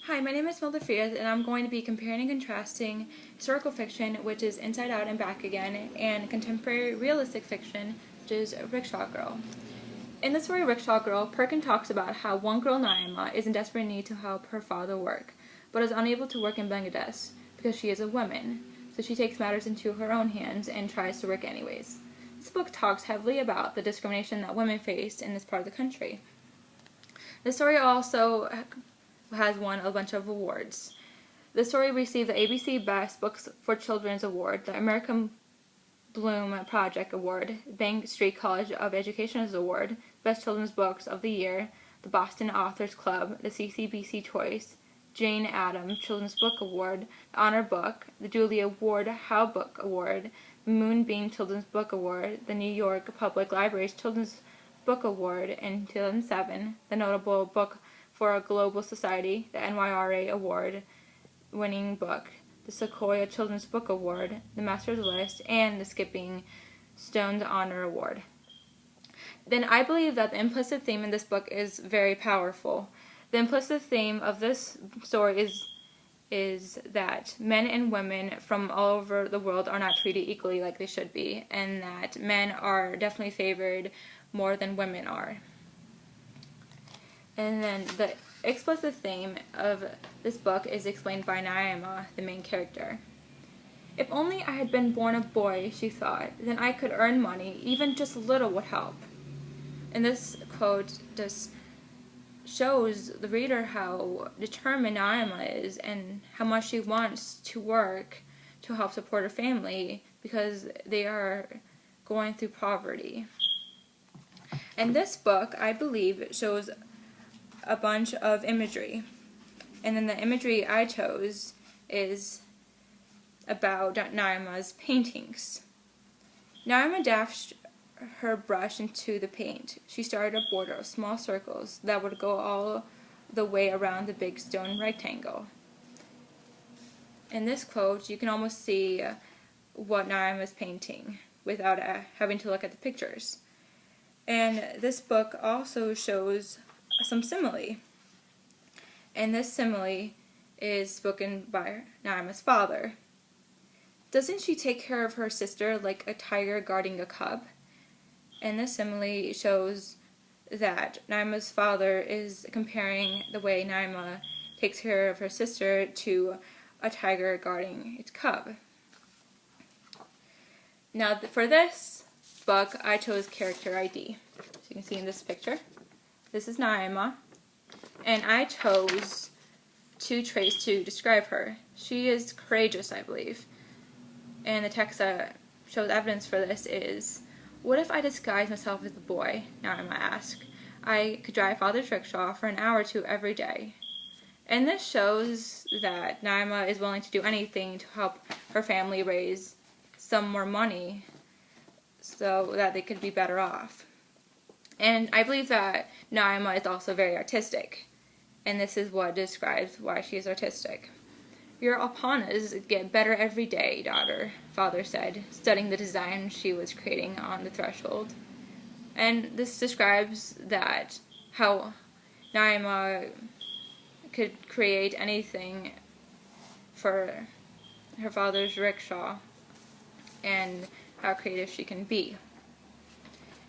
Hi, my name is Milda Frias, and I'm going to be comparing and contrasting historical fiction, which is Inside Out and Back Again, and contemporary realistic fiction, which is Rickshaw Girl. In the story Rickshaw Girl, Perkin talks about how one girl, Naima, is in desperate need to help her father work, but is unable to work in Bangladesh because she is a woman, so she takes matters into her own hands and tries to work anyways. This book talks heavily about the discrimination that women face in this part of the country. The story also has won a bunch of awards. The story received the ABC Best Books for Children's Award, the American Bloom Project Award, Bank Street College of Education's Award, Best Children's Books of the Year, the Boston Authors Club, the CCBC Choice, Jane Addams Children's Book Award, the Honor Book, the Julia Ward Howe Book Award, the Moonbeam Children's Book Award, the New York Public Library's Children's Book Award in 2007, the Notable Book for a Global Society, the NYRA Award-winning book, the Sequoia Children's Book Award, the Master's List, and the Skipping Stones Honor Award. Then I believe that the implicit theme in this book is very powerful. The implicit theme of this story is that men and women from all over the world are not treated equally like they should be, and that men are definitely favored more than women are. And then the explicit theme of this book is explained by Naima, the main character. If only I had been born a boy, she thought, then I could earn money, even just a little would help. And this quote just shows the reader how determined Naima is and how much she wants to work to help support her family because they are going through poverty. And this book, I believe, shows a bunch of imagery. And then the imagery I chose is about Naima's paintings. Naima dashed her brush into the paint. She started a border of small circles that would go all the way around the big stone rectangle. In this quote, you can almost see what Naima is painting without having to look at the pictures. And this book also shows some simile. And this simile is spoken by Naima's father. Doesn't she take care of her sister like a tiger guarding a cub? And this simile shows that Naima's father is comparing the way Naima takes care of her sister to a tiger guarding its cub. Now for this book, I chose character ID. So you can see in this picture. This is Naima, and I chose 2 traits to describe her. She is courageous, I believe. And the text that shows evidence for this is, what if I disguised myself as a boy? Naima asked. I could drive father's rickshaw for an hour or 2 every day. And this shows that Naima is willing to do anything to help her family raise some more money so that they could be better off. And I believe that Naima is also very artistic, and this is what describes why she is artistic. Your alpanas get better every day, daughter, father said, studying the design she was creating on the threshold. And this describes that how Naima could create anything for her father's rickshaw and how creative she can be.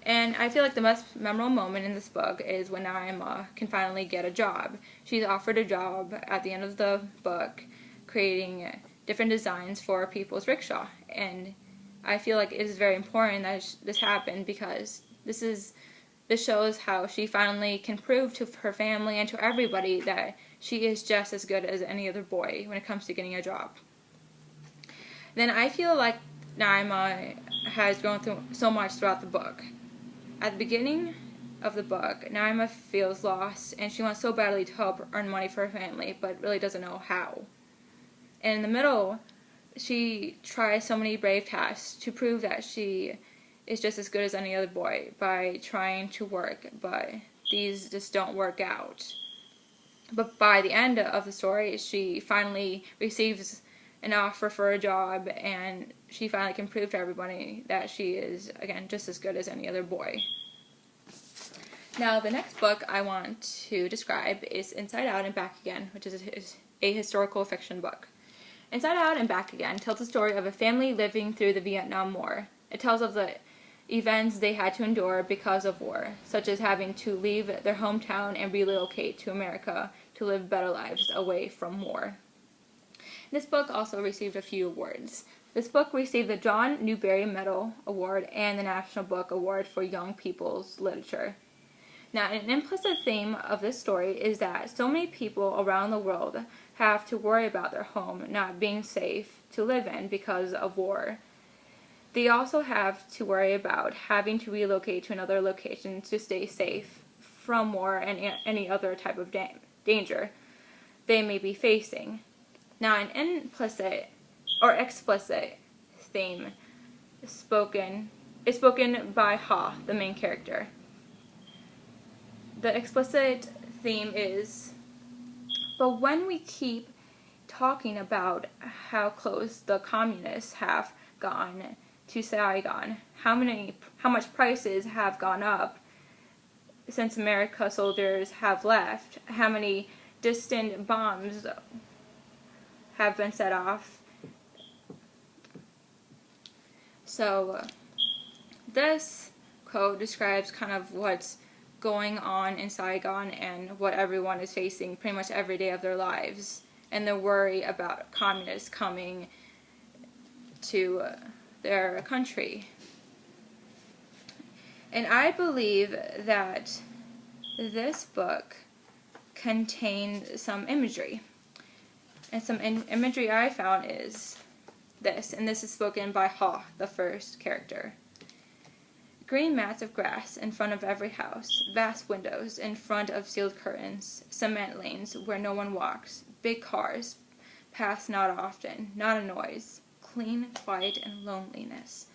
And I feel like the most memorable moment in this book is when Naima can finally get a job. She's offered a job at the end of the book creating different designs for people's rickshaw. And I feel like it is very important that this happened because this shows how she finally can prove to her family and to everybody that she is just as good as any other boy when it comes to getting a job. Then I feel like Naima has grown through so much throughout the book. At the beginning of the book, Naima feels lost, and she wants so badly to help earn money for her family, but really doesn't know how. And in the middle, she tries so many brave tasks to prove that she is just as good as any other boy by trying to work, but these just don't work out. But by the end of the story, she finally receives an offer for a job, and she finally can prove to everybody that she is, again, just as good as any other boy. Now, the next book I want to describe is Inside Out and Back Again, which is a historical fiction book. Inside Out and Back Again tells the story of a family living through the Vietnam War. It tells of the events they had to endure because of war, such as having to leave their hometown and relocate to America to live better lives away from war. This book also received a few awards. This book received the John Newbery Medal Award and the National Book Award for Young People's Literature. Now, an implicit theme of this story is that so many people around the world have to worry about their home not being safe to live in because of war. They also have to worry about having to relocate to another location to stay safe from war and any other type of danger they may be facing. Now, an implicit or explicit theme is spoken by Ha, the main character. The explicit theme is, but when we keep talking about how close the communists have gone to Saigon, how much prices have gone up since America soldiers have left, how many distant bombs have been set off. So this quote describes kind of what's going on in Saigon and what everyone is facing pretty much every day of their lives, and the worry about communists coming to their country. And I believe that this book contained some imagery. And some imagery I found is this, and this is spoken by Ha, the first character. Green mats of grass in front of every house, vast windows in front of sealed curtains, cement lanes where no one walks, big cars pass not often, not a noise, clean, quiet, and loneliness.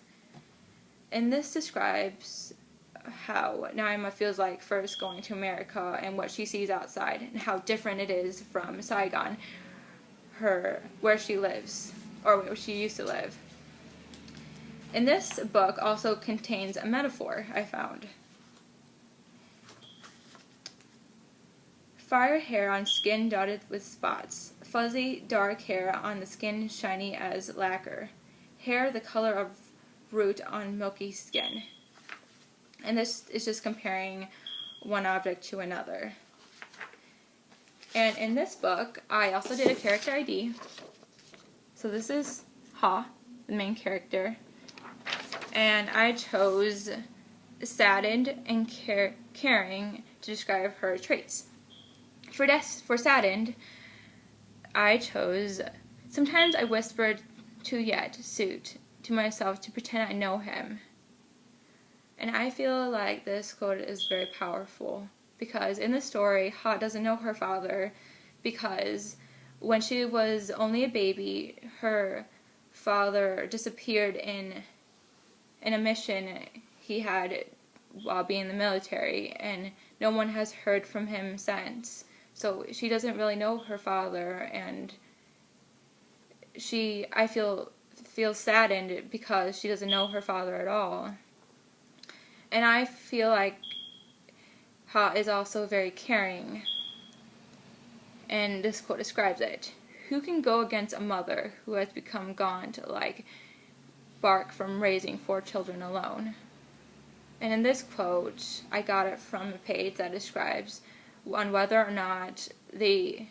And this describes how Naima feels like first going to America and what she sees outside and how different it is from Saigon, where she lives, or where she used to live. And this book also contains a metaphor I found. Fire hair on skin dotted with spots, fuzzy dark hair on the skin shiny as lacquer, hair the color of root on milky skin. And this is just comparing one object to another. And in this book, I also did a character ID. So this is Ha, the main character. And I chose saddened and caring to describe her traits. For saddened, I chose, sometimes I whispered to yet suit to myself to pretend I know him. And I feel like this quote is very powerful because in the story, Ha doesn't know her father because when she was only a baby, her father disappeared in a mission he had while being in the military, and no one has heard from him since. So she doesn't really know her father, and I feel saddened because she doesn't know her father at all. And I feel like Ha is also very caring, and this quote describes it. Who can go against a mother who has become gaunt like bark from raising 4 children alone? And in this quote, I got it from a page that describes on whether or not they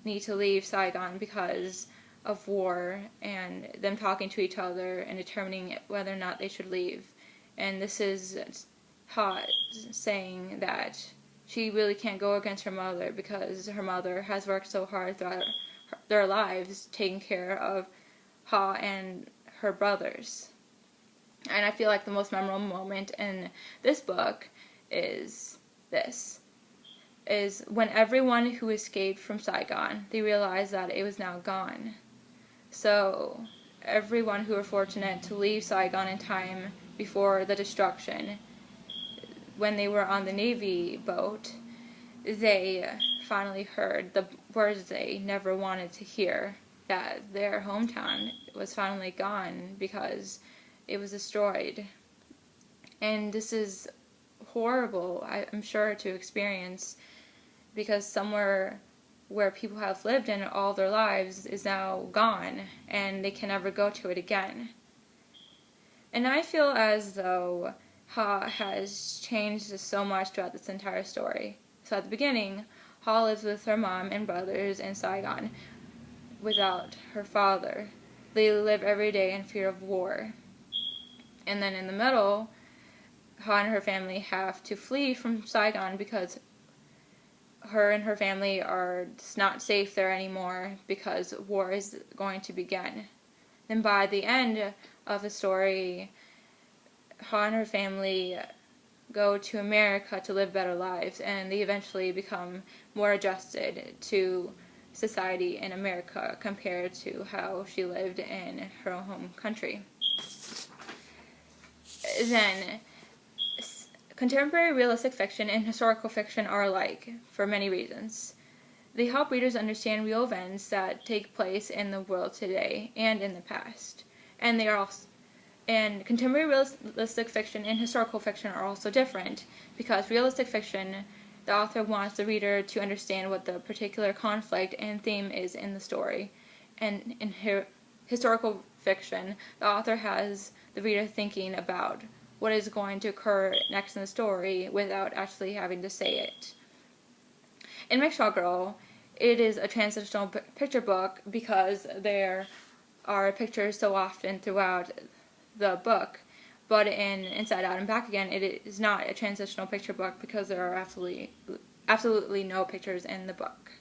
need to leave Saigon because of war, and them talking to each other and determining whether or not they should leave. And this is Ha saying that she really can't go against her mother because her mother has worked so hard throughout their lives taking care of Ha and her brothers. And I feel like the most memorable moment in this book is when everyone who escaped from Saigon, they realized that it was now gone. So everyone who were fortunate to leave Saigon in time before the destruction, when they were on the Navy boat, they finally heard the words they never wanted to hear, that their hometown was finally gone because it was destroyed. And this is horrible, I'm sure, to experience, because somewhere where people have lived in all their lives is now gone, and they can never go to it again. And I feel as though Ha has changed so much throughout this entire story. So at the beginning, Ha lives with her mom and brothers in Saigon without her father. They live every day in fear of war. And then in the middle, Ha and her family have to flee from Saigon because her and her family are just not safe there anymore because war is going to begin. Then by the end of the story, Ha and her family go to America to live better lives, and they eventually become more adjusted to society in America compared to how she lived in her home country. Then, contemporary realistic fiction and historical fiction are alike for many reasons. They help readers understand real events that take place in the world today and in the past. And contemporary realistic fiction and historical fiction are also different, because realistic fiction, the author wants the reader to understand what the particular conflict and theme is in the story. And in historical fiction, the author has the reader thinking about what is going to occur next in the story without actually having to say it. In Rickshaw Girl, it is a transitional picture book because there are pictures so often throughout the book, but in Inside Out and Back Again, it is not a transitional picture book because there are absolutely no pictures in the book.